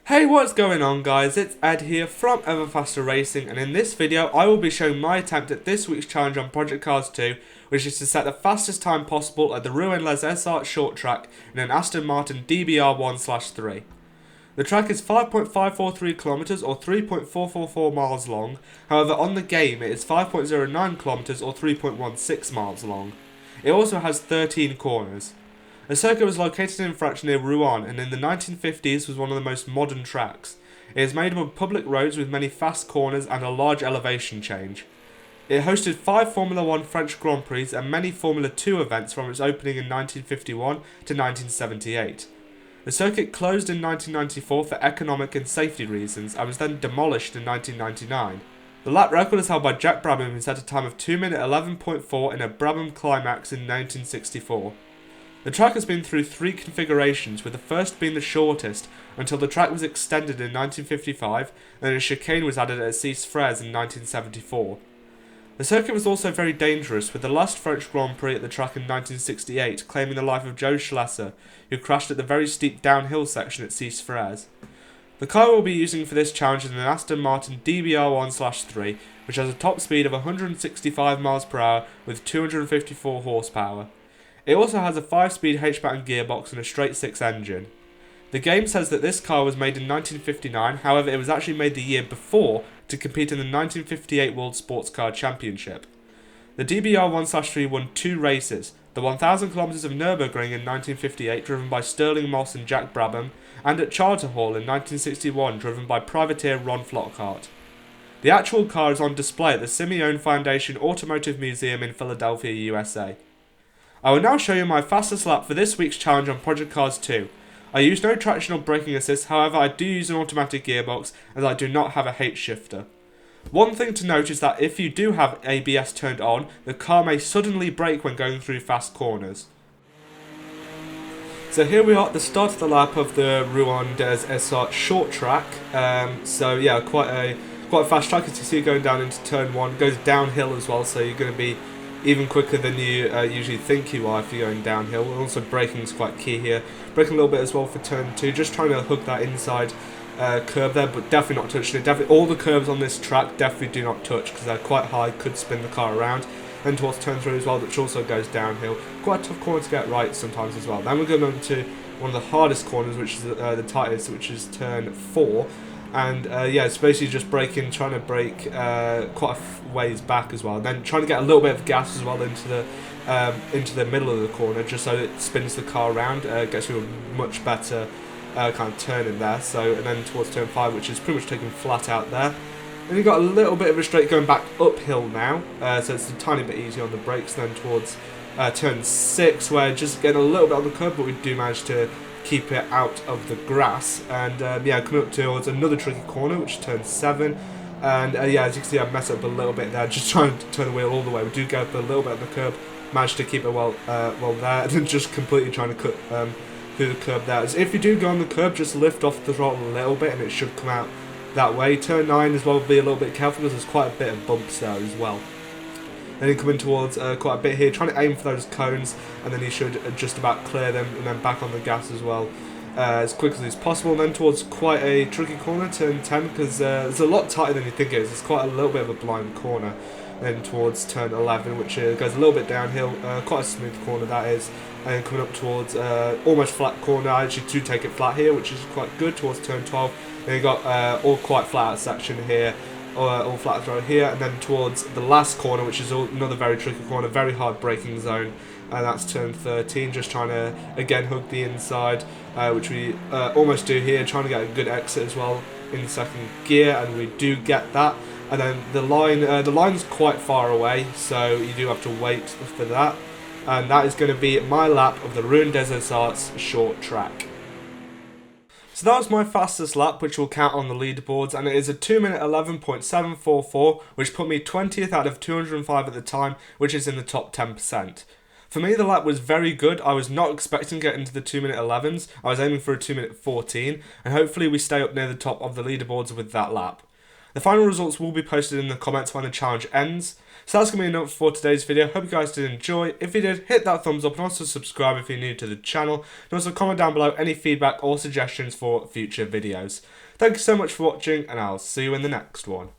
Hey, what's going on guys, it's Ed here from Ever Faster Racing, and in this video I will be showing my attempt at this week's challenge on Project Cars 2, which is to set the fastest time possible at the Rouen Les Essarts short track in an Aston Martin DBR1/3. The track is 5.543 kilometers or 3.444 miles long, however on the game it is 5.09 kilometers or 3.16 miles long. It also has 13 corners. The circuit was located in France near Rouen, and in the 1950s was one of the most modern tracks. It is made up of public roads with many fast corners and a large elevation change. It hosted 5 Formula 1 French Grand Prix and many Formula 2 events from its opening in 1951 to 1978. The circuit closed in 1994 for economic and safety reasons and was then demolished in 1999. The lap record is held by Jack Brabham, who set a time of 2 minute 11.4 in a Brabham Climax in 1964. The track has been through 3 configurations, with the first being the shortest, until the track was extended in 1955, and a chicane was added at Freres in 1974. The circuit was also very dangerous, with the last French Grand Prix at the track in 1968 claiming the life of Joe Schlesser, who crashed at the very steep downhill section at Freres. The car we'll be using for this challenge is an Aston Martin DBR1/3, which has a top speed of 165 miles per hour with 254 horsepower. It also has a 5-speed hatchback gearbox and a straight 6 engine. The game says that this car was made in 1959, however it was actually made the year before to compete in the 1958 World Sports Car Championship. The DBR1/3 won 2 races, the 1000 km of Nürburgring in 1958 driven by Sterling Moss and Jack Brabham, and at Charter Hall in 1961 driven by privateer Ron Flockhart. The actual car is on display at the Simeone Foundation Automotive Museum in Philadelphia, USA. I will now show you my fastest lap for this week's challenge on Project Cars 2. I use no traction or braking assist, however I do use an automatic gearbox as I do not have a H shifter. One thing to note is that if you do have ABS turned on, the car may suddenly brake when going through fast corners. So here we are at the start of the lap of the Rouen Les Essarts short track. Quite a fast track, as you see going down into turn 1. It goes downhill as well, so you're going to be even quicker than you usually think you are if you're going downhill. Also braking is quite key here. Braking a little bit as well for turn 2, just trying to hook that inside curb there, but definitely not touching it. All the curbs on this track definitely do not touch because they're quite high, could spin the car around. Then towards turn 3 as well, which also goes downhill. Quite a tough corner to get right sometimes as well. Then we're going on to one of the hardest corners, which is the tightest, which is turn 4. And it's basically just braking, trying to brake quite a ways back as well. Then trying to get a little bit of gas as well into the middle of the corner, just so it spins the car around, gets you a much better kind of turn in there. And then towards turn 5, which is pretty much taken flat out there. Then you've got a little bit of a straight going back uphill now, so it's a tiny bit easier on the brakes. Then towards turn 6, where just getting a little bit on the curb, but we do manage to keep it out of the grass. And coming up towards another tricky corner, which is turn 7. And as you can see, I messed up a little bit there, just trying to turn the wheel all the way. We do get up a little bit on the curb, managed to keep it well there, and then just completely trying to cut through the curb there. So if you do go on the curb, just lift off the throttle a little bit and it should come out that way. Turn 9 as well, be a little bit careful because there's quite a bit of bumps there as well. Then you're coming towards quite a bit here, trying to aim for those cones, and then you should just about clear them, and then back on the gas as well as quickly as possible. And then towards quite a tricky corner, turn 10, because it's a lot tighter than you think it is. It's quite a little bit of a blind corner. Then towards turn 11, which goes a little bit downhill, quite a smooth corner that is. And then coming up towards almost flat corner, I actually do take it flat here, which is quite good, towards turn 12. Then you got all quite flat out section here. All flat throw here, and then towards the last corner, which is another very tricky corner, very hard braking zone, and that's turn 13, just trying to again hook the inside, which we almost do here, trying to get a good exit as well in the second gear, and we do get that. And then the line's quite far away, so you do have to wait for that, and that is going to be my lap of the Rouen Les Essarts short track. So that was my fastest lap, which will count on the leaderboards, and it is a 2 minute 11.744, which put me 20th out of 205 at the time, which is in the top 10%. For me, the lap was very good. I was not expecting to get into the 2 minute 11s. I was aiming for a 2 minute 14, and hopefully we stay up near the top of the leaderboards with that lap. The final results will be posted in the comments when the challenge ends. So that's going to be enough for today's video. Hope you guys did enjoy. If you did, hit that thumbs up and also subscribe if you're new to the channel. And also comment down below any feedback or suggestions for future videos. Thank you so much for watching, and I'll see you in the next one.